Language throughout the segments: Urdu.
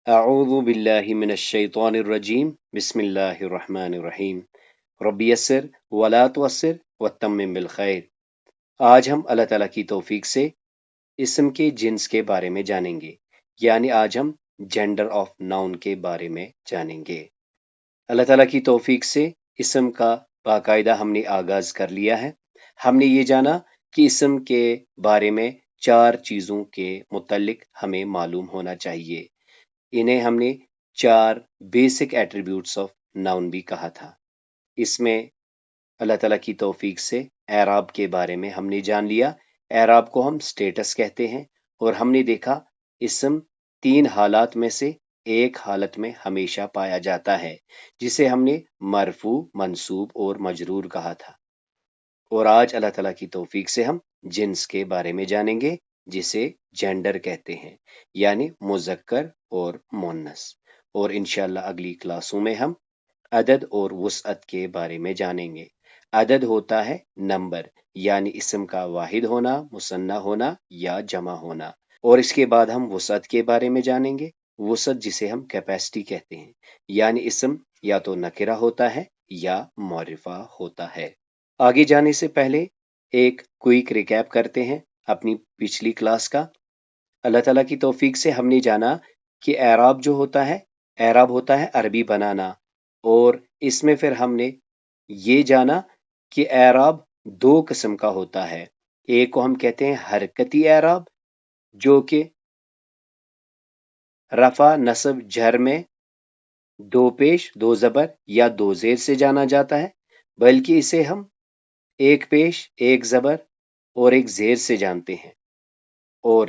اعوذ باللہ من الشیطان الرجیم بسم اللہ الرحمن الرحیم ربی یسر ولا تعسر وتمم بالخیر۔ آج ہم اللہ تعالیٰ کی توفیق سے اسم کے جنس کے بارے میں جانیں گے، یعنی آج ہم جینڈر آف ناؤن کے بارے میں جانیں گے۔ اللہ تعالیٰ کی توفیق سے اسم کا باقاعدہ ہم نے آغاز کر لیا ہے۔ ہم نے یہ جانا کہ اسم کے بارے میں 4 چیزوں کے متعلق ہمیں معلوم ہونا چاہیے۔ انہیں ہم نے 4 بیسک ایٹریبیوٹس آف ناؤن بھی کہا تھا۔ اس میں اللہ تعالیٰ کی توفیق سے اعراب کے بارے میں ہم نے جان لیا۔ اعراب کو ہم سٹیٹس کہتے ہیں، اور ہم نے دیکھا اسم 3 حالات میں سے ایک حالت میں ہمیشہ پایا جاتا ہے، جسے ہم نے مرفوع، منصوب اور مجرور کہا تھا۔ اور آج اللہ تعالیٰ کی توفیق سے ہم جنس کے بارے میں جانیں گے، جسے جینڈر کہتے ہیں، یعنی مذکر اور مؤنث۔ اور انشاءاللہ اگلی کلاسوں میں ہم عدد اور وسعت کے بارے میں جانیں گے۔ عدد ہوتا ہے نمبر، یعنی اسم کا واحد ہونا، مثنیٰ ہونا یا جمع ہونا۔ اور اس کے بعد ہم وسعت کے بارے میں جانیں گے۔ وسعت جسے ہم کیپیسٹی کہتے ہیں، یعنی اسم یا تو نکرہ ہوتا ہے یا معرفہ ہوتا ہے۔ آگے جانے سے پہلے ایک کوئک ریکیپ کرتے ہیں اپنی پچھلی کلاس کا۔ اللہ تعالیٰ کی توفیق سے ہم نے جانا کہ اعراب جو ہوتا ہے، اعراب ہوتا ہے عربی بنانا، اور اس میں پھر ہم نے یہ جانا کہ اعراب 2 قسم کا ہوتا ہے۔ ایک کو ہم کہتے ہیں حرکتی اعراب، جو کہ رفع، نصب، جر میں 2 پیش، 2 زبر یا 2 زیر سے جانا جاتا ہے، بلکہ اسے ہم 1 پیش، 1 زبر اور 1 زیر سے جانتے ہیں۔ اور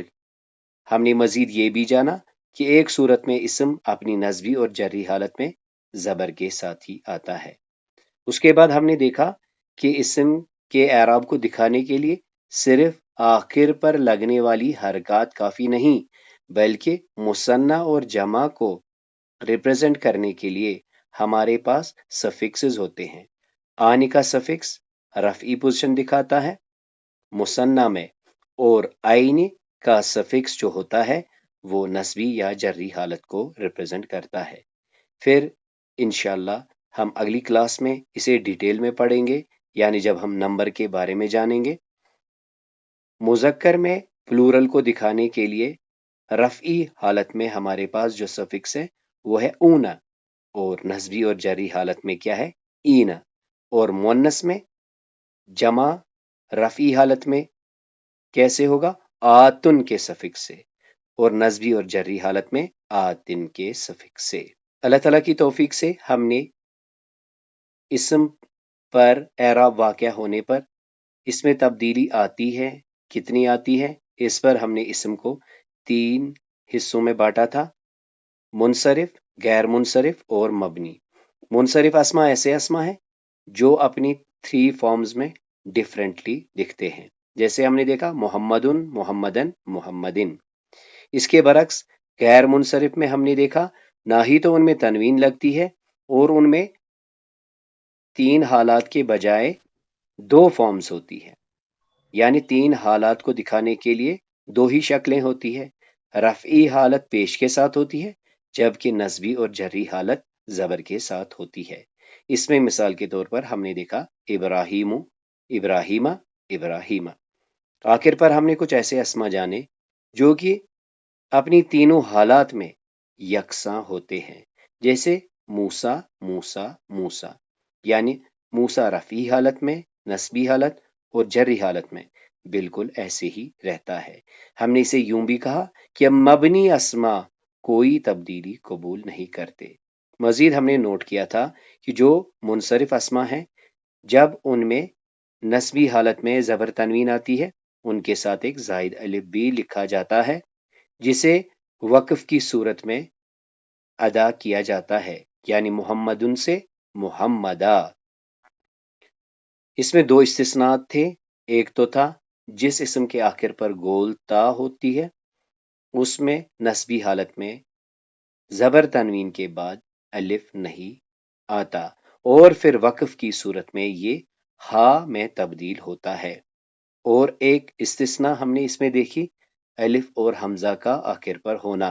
ہم نے مزید یہ بھی جانا کہ ایک صورت میں اسم اپنی نصبی اور جری حالت میں زبر کے ساتھ ہی آتا ہے۔ اس کے بعد ہم نے دیکھا کہ اسم کے اعراب کو دکھانے کے لیے صرف آخر پر لگنے والی حرکات کافی نہیں، بلکہ مثنیٰ اور جمع کو ریپرزینٹ کرنے کے لیے ہمارے پاس سفکسز ہوتے ہیں۔ آنے کا سفکس رفعی پوزیشن دکھاتا ہے مثنیٰ میں، اور آئین کا سفکس جو ہوتا ہے وہ نصبی یا جری حالت کو ریپرزینٹ کرتا ہے۔ پھر انشاءاللہ ہم اگلی کلاس میں اسے ڈیٹیل میں پڑھیں گے، یعنی جب ہم نمبر کے بارے میں جانیں گے۔ مذکر میں پلورل کو دکھانے کے لیے رفعی حالت میں ہمارے پاس جو سفکس ہے وہ ہے اونا، اور نصبی اور جری حالت میں کیا ہے؟ اینا۔ اور مؤنث میں جمع رفعی حالت میں کیسے ہوگا؟ آتن کے سفکس سے، اور نصبی اور جری حالت میں آتن کے سفکس سے۔ اللہ تعالیٰ کی توفیق سے ہم نے اسم پر اعراب واقع ہونے پر اس میں تبدیلی آتی ہے، کتنی آتی ہے، اس پر ہم نے اسم کو 3 حصوں میں بانٹا تھا: منصرف، غیر منصرف اور مبنی۔ منصرف اسما ایسے اسما ہیں جو اپنی 3 فارمز میں ڈیفرنٹلی دکھتے ہیں، جیسے ہم نے دیکھا محمدن، محمدن، محمدن۔ اس کے برعکس غیر منصرف میں ہم نے دیکھا نہ ہی تو ان میں تنوین لگتی ہے، اور ان میں 3 حالات کے بجائے 2 فارمز ہوتی ہے، یعنی 3 حالات کو دکھانے کے لیے 2 ہی شکلیں ہوتی ہے۔ رفعی حالت پیش کے ساتھ ہوتی ہے، جبکہ نصبی اور جری حالت زبر کے ساتھ ہوتی ہے۔ اس میں مثال کے طور پر ہم نے دیکھا ابراہیم، ابراہیمہ، ابراہیمہ۔ آخر پر ہم نے کچھ ایسے اسما جانے جو کہ اپنی تینوں حالات میں یکساں ہوتے ہیں، جیسے موسیٰ، موسیٰ، موسیٰ، یعنی موسیٰ رفعی حالت میں، نصبی حالت اور جری حالت میں بالکل ایسے ہی رہتا ہے۔ ہم نے اسے یوں بھی کہا کہ مبنی اسما کوئی تبدیلی قبول نہیں کرتے۔ مزید ہم نے نوٹ کیا تھا کہ جو منصرف اسما ہیں، جب ان میں نصبی حالت میں زبر تنوین آتی ہے، ان کے ساتھ ایک زائد الف بھی لکھا جاتا ہے، جسے وقف کی صورت میں ادا کیا جاتا ہے، یعنی محمدن سے محمدہ۔ اس میں 2 استثناءات تھے۔ ایک تو تھا جس اسم کے آخر پر گول تا ہوتی ہے، اس میں نصبی حالت میں زبر تنوین کے بعد الف نہیں آتا، اور پھر وقف کی صورت میں یہ ہا میں تبدیل ہوتا ہے۔ اور ایک استثناء ہم نے اس میں دیکھی الف اور حمزہ کا آخر پر ہونا،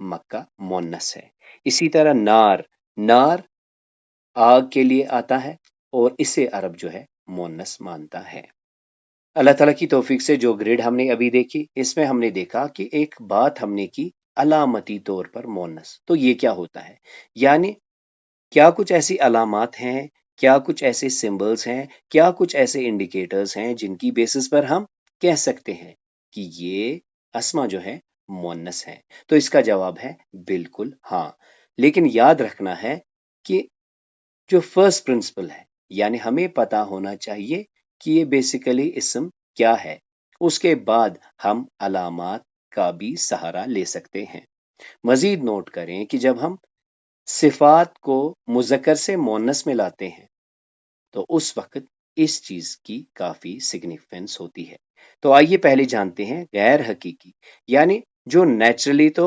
مکہ مونس ہے. اسی طرح نار، نار آگ کے لیے آتا ہے اور اسے عرب جو ہے مونس مانتا ہے. اللہ تعالیٰ کی توفیق سے جو گریڈ ہم نے ابھی دیکھی، اس میں ہم نے دیکھا کہ ایک بات ہم نے کی علامتی طور پر مونس. تو یہ کیا ہوتا ہے؟ یعنی کیا کچھ ایسی علامات ہیں، کیا کچھ ایسے سمبلز ہیں، کیا کچھ ایسے انڈیکیٹرز ہیں جن کی بیسس پر ہم کہہ سکتے ہیں کہ یہ اسما جو ہے مونس ہے؟ تو اس کا جواب ہے بالکل ہاں. لیکن یاد رکھنا ہے کہ جو فرسٹ پرنسپل ہے، یعنی ہمیں پتا ہونا چاہیے کہ یہ بیسیکلی اسم کیا ہے، اس کے بعد ہم علامات کا بھی سہارا لے سکتے ہیں. مزید نوٹ کریں کہ جب ہم صفات کو مذکر سے مونس میں لاتے ہیں تو اس وقت اس چیز کی کافی سگنیفیکنس ہوتی ہے. تو آئیے پہلے جانتے ہیں غیر حقیقی، یعنی جو نیچرلی تو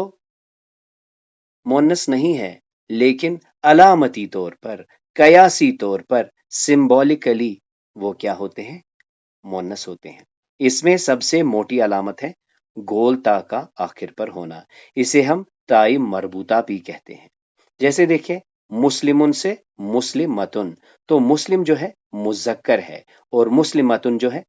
مونس نہیں ہے لیکن علامتی طور پر، قیاسی طور پر، سمبولیکلی وہ کیا ہوتے ہیں؟ مونس ہوتے ہیں. اس میں سب سے موٹی علامت ہے گول تا کا آخر پر ہونا. اسے ہم تائی مربوطہ بھی کہتے ہیں. جیسے دیکھیں مسلمن سے مسلمتن، تو مسلم جو ہے مذکر ہے اور مسلمتن جو ہے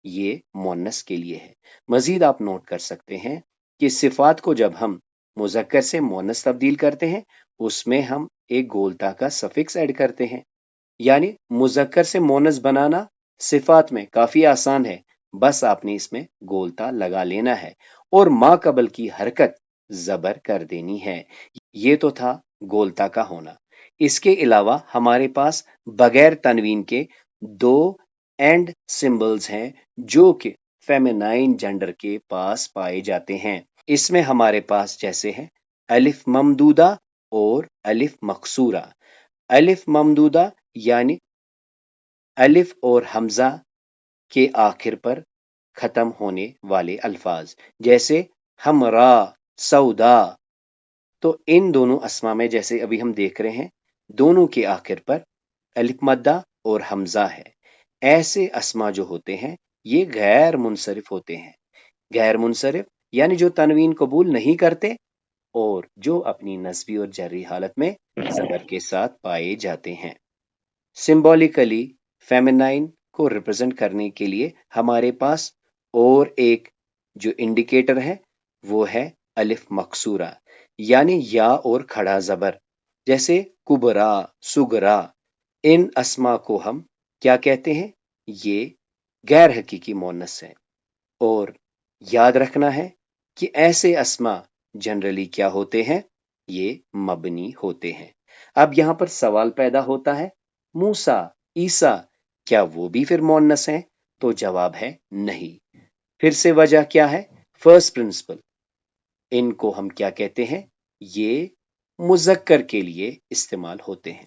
یہ مونس کے لیے ہے. مزید آپ نوٹ کر سکتے ہیں کہ صفات کو جب ہم مذکر سے مونس تبدیل کرتے ہیں اس میں ہم ایک گولتا کا سفکس ایڈ کرتے ہیں. یعنی مذکر سے مونس بنانا صفات میں کافی آسان ہے، بس آپ نے اس میں گولتا لگا لینا ہے اور ما قبل کی حرکت زبر کر دینی ہے. یہ تو تھا گولتا کا ہونا. اس کے علاوہ ہمارے پاس بغیر تنوین کے دو اینڈ سمبلز ہیں جو کہ فیمینائن جنڈر کے پاس پائے جاتے ہیں. اس میں ہمارے پاس جیسے ہے الف ممدودہ اور الف مقصورہ. الف ممدودہ یعنی الف اور حمزہ کے آخر پر ختم ہونے والے الفاظ، جیسے ہمرا، سودا. تو ان دونوں اسما میں جیسے ابھی ہم دیکھ رہے ہیں دونوں کے آخر پر الف مدہ اور حمزہ ہے. ایسے اسما جو ہوتے ہیں یہ غیر منصرف ہوتے ہیں. غیر منصرف یعنی جو تنوین قبول نہیں کرتے اور جو اپنی نصبی اور جری حالت میں زبر کے ساتھ پائے جاتے ہیں. سمبولیکلی فیمینائن کو ریپرزینٹ کرنے کے لیے ہمارے پاس اور ایک جو انڈیکیٹر ہے وہ ہے الف مقصورہ، یعنی یا اور کھڑا زبر. جیسے کبرا، سگرا، ان اسما کو ہم کیا کہتے ہیں؟ یہ غیر حقیقی مونس ہے. اور یاد رکھنا ہے کہ ایسے اسما جنرلی کیا ہوتے ہیں؟ یہ مبنی ہوتے ہیں. اب یہاں پر سوال پیدا ہوتا ہے موسیٰ، عیسیٰ، کیا وہ بھی پھر مونس ہیں؟ تو جواب ہے نہیں. پھر سے وجہ کیا ہے؟ First principle. ان کو ہم کیا کہتے ہیں؟ یہ مذکر کے لیے استعمال ہوتے ہیں.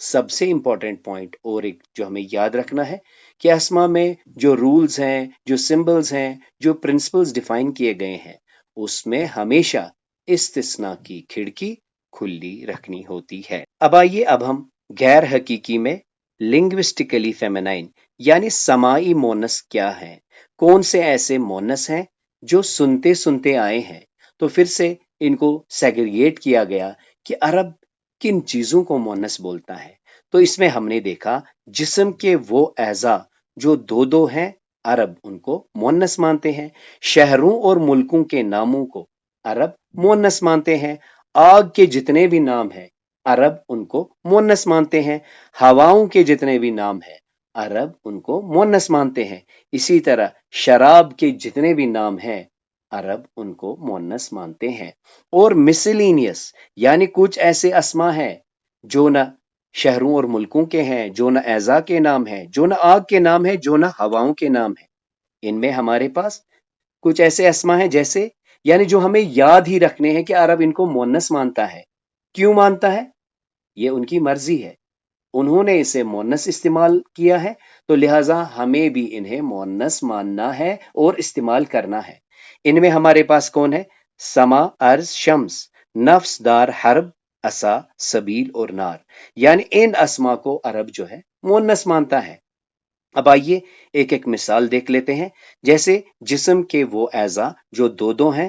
سب سے امپورٹنٹ پوائنٹ اور ایک جو ہمیں یاد رکھنا ہے کہ اسما میں جو رولز ہیں، جو سمبلز ہیں، جو پرنسپلز ڈیفائن کیے گئے ہیں اس میں ہمیشہ استثناء کی کھڑکی کھلی رکھنی ہوتی ہے. اب آئیے اب ہم غیر حقیقی میں لنگوسٹیکلی فیمینائن یعنی سماعی مونس کیا ہے، کون سے ایسے مونس ہیں جو سنتے سنتے آئے ہیں. تو پھر سے ان کو سیگریگیٹ کیا گیا کہ عرب کن چیزوں کو مونس بولتا ہے. تو اس میں ہم نے دیکھا جسم کے وہ اعضاء جو دو ہیں عرب ان کو مونس مانتے ہیں. شہروں اور ملکوں کے ناموں کو عرب مونس مانتے ہیں. آگ کے جتنے بھی نام ہیں عرب ان کو مونس مانتے ہیں. ہواؤں کے جتنے بھی نام ہیں عرب ان کو مونس مانتے ہیں. اسی طرح شراب کے جتنے بھی نام ہیں عرب ان کو مونس مانتے ہیں. اور مسلینیس یعنی کچھ ایسے اسما ہیں جو نہ شہروں اور ملکوں کے ہیں، جو نہ اعضاء کے نام ہیں، جو نہ آگ کے نام ہیں، جو نہ ہواؤں کے نام ہیں. ان میں ہمارے پاس کچھ ایسے اسما ہیں جیسے یعنی جو ہمیں یاد ہی رکھنے ہیں کہ عرب ان کو مونس مانتا ہے. کیوں مانتا ہے؟ یہ ان کی مرضی ہے، انہوں نے اسے مونس استعمال کیا ہے تو لہٰذا ہمیں بھی انہیں مونس ماننا ہے اور استعمال کرنا ہے. ان میں ہمارے پاس کون ہے؟ سما، ارض، شمس، نفس، دار، حرب، عصا، سبیل اور نار. یعنی ان اسما کو عرب جو ہے مونس مانتا ہے. اب آئیے ایک ایک مثال دیکھ لیتے ہیں. جیسے جسم کے وہ اعضاء جو دو ہیں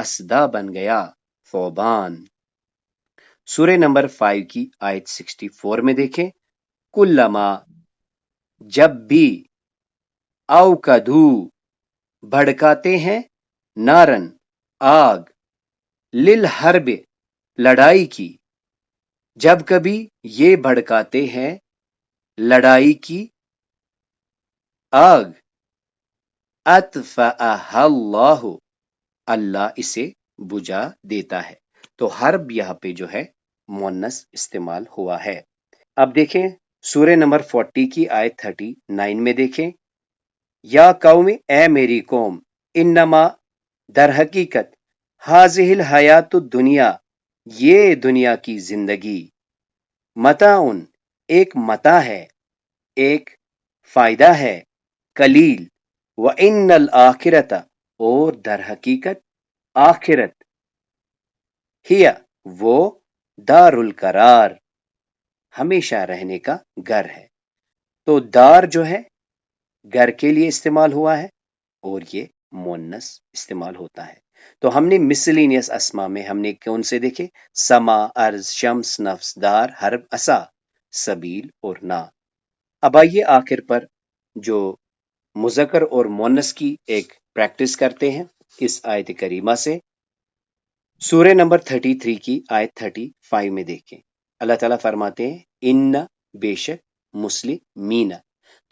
اسدا بن گیا ثوبان۔ سورہ نمبر 5 کی آیت 64 میں دیکھیں، کلما جب بھی، اوقدو بھڑکاتے ہیں، نارن آگ، للحرب لڑائی کی، جب کبھی یہ بھڑکاتے ہیں لڑائی کی آگ، اطفأها اللہ، اللہ اسے بجھا دیتا ہے۔ تو حرب یہاں پہ جو ہے مؤنث استعمال ہوا ہے۔ اب دیکھیں سورہ نمبر 40 کی آیت 39 میں دیکھیں، یا قوم، اے میری قوم، انما در حقیقت، ہاذہ الحیات الدنیا، یہ دنیا کی زندگی، متاعن ایک متاع ہے، ایک فائدہ ہے، قلیل، وان الآخرۃ اور در حقیقت آخرت، ہی وہ، دار القرار ہمیشہ رہنے کا گھر ہے۔ تو دار جو ہے گھر کے لیے استعمال ہوا ہے اور یہ مؤنث استعمال ہوتا ہے۔ تو ہم نے مسلینیس اسما میں ہم نے کون سے دیکھے؟ سما، ارض، شمس، نفس، دار، حرب، عصا، سبیل اور نا۔ اب آئیے آخر پر جو مذکر اور مؤنث کی ایک پریکٹس کرتے ہیں اس آیت کریمہ سے۔ سورہ نمبر 33 کی آیت 35 میں دیکھیں، اللہ تعالیٰ فرماتے ہیں ان بے شک مسلمین۔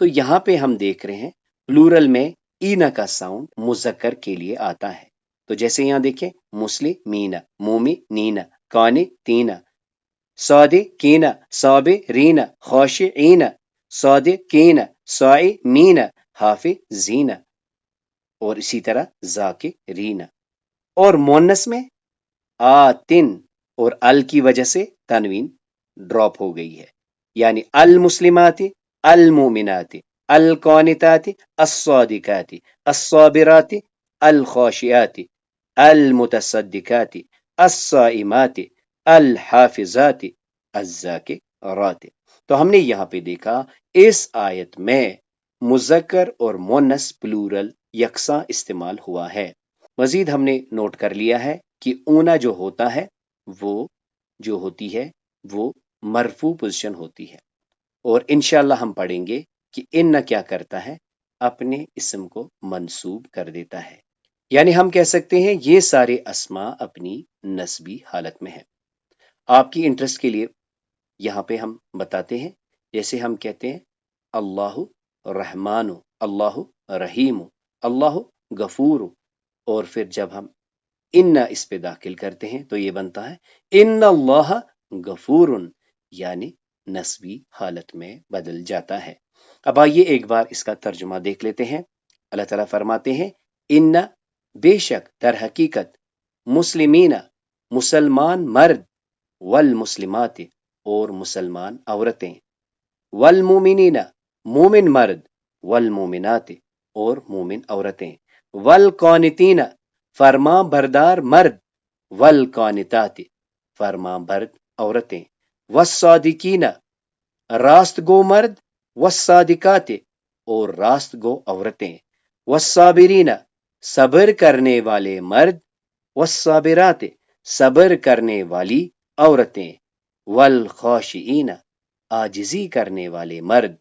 تو یہاں پہ ہم دیکھ رہے ہیں پلورل میں اینا کا ساؤنڈ مذکر کے لیے آتا ہے۔ تو جیسے یہاں دیکھیں مسلمین، مومنین، قانتین، صادقین، صابرین، خاشعین، صادقین، صائمین، حافظین، اور اسی طرح ذاکرین۔ اور مؤنث میں آتن اور ال کی وجہ سے تنوین ڈراپ ہو گئی ہے، یعنی المسلمات، المؤمنات، القانتات، الصادقات، الصابرات، الخاشعات، المتصدقات، الصائمات، الحافظات، الذاکرات۔ تو ہم نے یہاں پہ دیکھا اس آیت میں مذکر اور مؤنث پلورل یکساں استعمال ہوا ہے۔ مزید ہم نے نوٹ کر لیا ہے کہ اونا جو ہوتا ہے وہ جو ہوتی ہے وہ مرفوع پوزیشن ہوتی ہے، اور انشاءاللہ ہم پڑھیں گے کہ ان کیا کرتا ہے، اپنے اسم کو منصوب کر دیتا ہے، یعنی ہم کہہ سکتے ہیں یہ سارے اسما اپنی نسبی حالت میں ہیں۔ آپ کی انٹرسٹ کے لیے یہاں پہ ہم بتاتے ہیں، جیسے ہم کہتے ہیں اللہ رحمان، اللہ رحیم، اللہ غفور، اور پھر جب ہم ان اس پہ داخل کرتے ہیں تو یہ بنتا ہے ان اللہ غفور، یعنی نسبی حالت میں بدل جاتا ہے۔ اب آئیے ایک بار اس کا ترجمہ دیکھ لیتے ہیں۔ اللہ تعالیٰ فرماتے ہیں ان بے شک، در حقیقت، مسلمین مسلمان مرد، والمسلمات اور مسلمان عورتیں، والمومنین مومن مرد، والمومنات اور مومن عورتیں، والقانتین فرما بردار مرد، والقانتات فرما برد عورتیں، والصادقین راست گو مرد، والصادقات اور راست گو عورتیں، والصابرین صبر کرنے والے مرد، والصابرات صبر کرنے والی عورتیں، والخاشعین عاجزی کرنے والے مرد،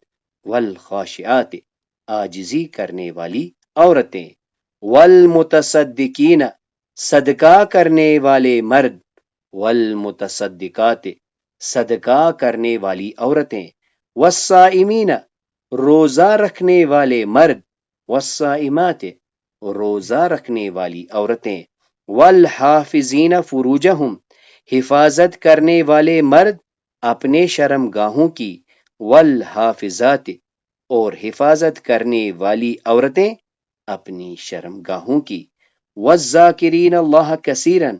والخاشعات عاجزی کرنے والی عورتیں، والمتصدقین صدقہ کرنے والے مرد، والمتصدقات صدقہ کرنے والی عورتیں، والصائمین روزہ رکھنے والے مرد، والصائمات روزہ رکھنے والی عورتیں، والحافظین فروجہم حفاظت کرنے والے مرد اپنے شرم گاہوں کی، والحافظات اور حفاظت کرنے والی عورتیں اپنی شرم گاہوں کی، والذاکرین اللہ کثیرا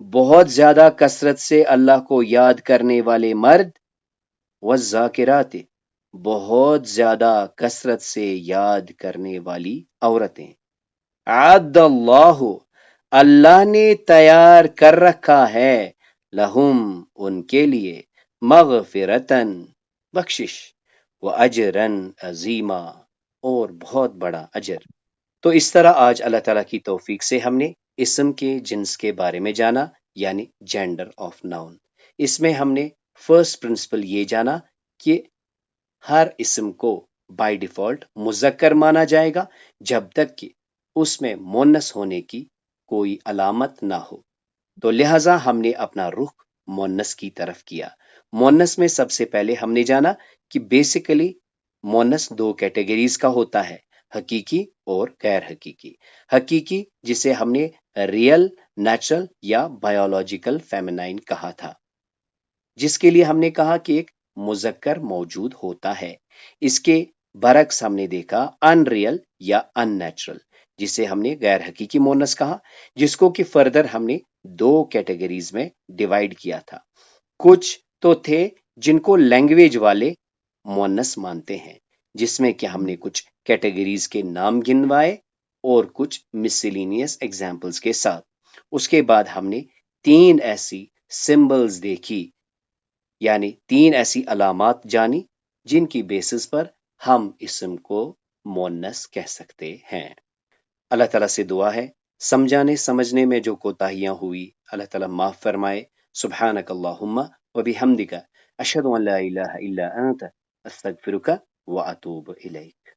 بہت زیادہ کثرت سے اللہ کو یاد کرنے والے مرد، والذاکرات بہت زیادہ کثرت سے یاد کرنے والی عورتیں، عد اللہ اللہ نے تیار کر رکھا ہے، لہم ان کے لیے، مغفرتن بخشش، و اجرن عظیما اور بہت بڑا اجر۔ تو اس طرح آج اللہ تعالیٰ کی توفیق سے ہم نے اسم کے جنس کے بارے میں جانا، یعنی جینڈر آف ناؤن۔ اس میں ہم نے فرسٹ پرنسپل یہ جانا کہ ہر اسم کو بائی ڈیفالٹ مذکر مانا جائے گا جب تک کہ اس میں مونس ہونے کی کوئی علامت نہ ہو، تو لہٰذا ہم نے اپنا رخ مونس کی طرف کیا۔ مونس میں سب سے پہلے ہم نے جانا کہ بیسیکلی مونس دو کیٹیگریز کا ہوتا ہے، حقیقی اور غیر حقیقی۔ حقیقی جسے ہم نے ریئل، نیچرل یا بایولوجیکل فیمینائن کہا تھا، جس کے لیے ہم نے کہا کہ ایک مذکر موجود ہوتا ہے۔ اس کے برعکس ہم نے دیکھا ان ریئل یا ان نیچرل، جسے ہم نے غیر حقیقی مونس کہا، جس کو کہ فردر ہم نے دو کیٹیگریز میں ڈیوائیڈ کیا تھا۔ کچھ تو تھے جن کو لینگویج والے مونس مانتے ہیں، جس میں کہ ہم نے کچھ کیٹیگریز کے نام گنوائے اور کچھ مسلینیس ایگزامپلز کے ساتھ۔ اس کے بعد ہم نے تین ایسی سمبلز دیکھی، یعنی تین ایسی علامات جانی جن کی بیسس پر ہم اسم کو مونس کہہ سکتے ہیں۔ اللہ تعالیٰ سے دعا ہے سمجھانے سمجھنے میں جو کوتاہیاں ہوئی اللہ تعالیٰ معاف فرمائے۔ سبحانک اللہم و بحمدک اشہد ان لا الہ الا انت استغفرک و اتوب الیک۔